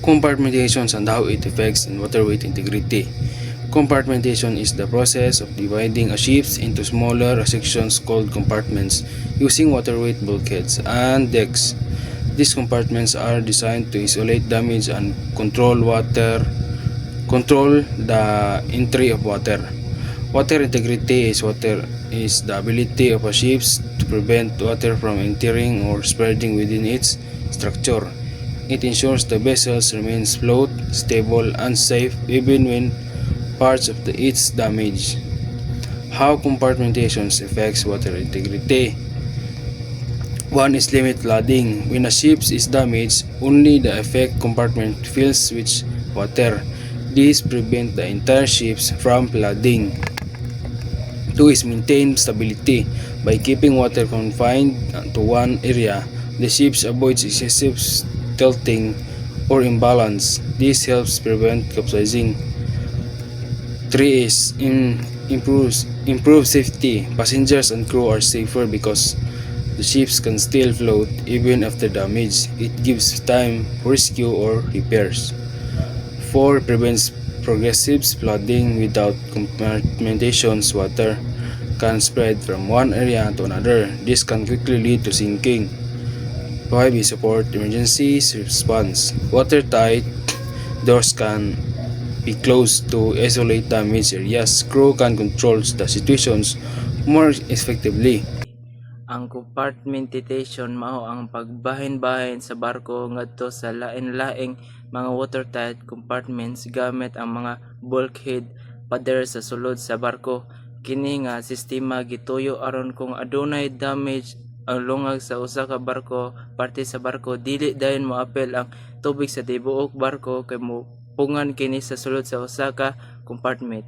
Compartmentations and how it affects in waterway integrity. Compartmentation is the process of dividing a ship into smaller sections called compartments using waterway bulkheads and decks. These compartments are designed to isolate damage and control the entry of water. Water integrity is the ability of a ship to prevent water from entering or spreading within its structure. It ensures the vessels remains float, stable, and safe even when parts of its damaged. How compartmentation affects water integrity. One is limit flooding. When a ship is damaged, only the affected compartment fills with water. This prevents the entire ship from flooding. Two is maintain stability. By keeping water confined to one area, the ship avoids excessive tilting or imbalance. This helps prevent capsizing. 3 is improve safety. Passengers and crew are safer because the ships can still float even after damage. It gives time for rescue or repairs. 4 prevents progressive flooding. Without compartmentations, water can spread from one area to another. This can quickly lead to sinking. 5 is support emergency response. Watertight doors can be closed to isolate damaged areas. Crew can control the situations more effectively. Ang compartmentation mao ang pagbahin-bahin sa barko ngadto sa lain-laing mga watertight compartments gamit ang mga bulkhead pader sa sulod sa barko. Kini nga sistema gituyo aron kung adunay damage ang lungag sa usa ka barko, parte sa barko, dili dayon moapel ang tubig sa tibuok barko kay mopungan kini sa sulod sa usa ka compartment.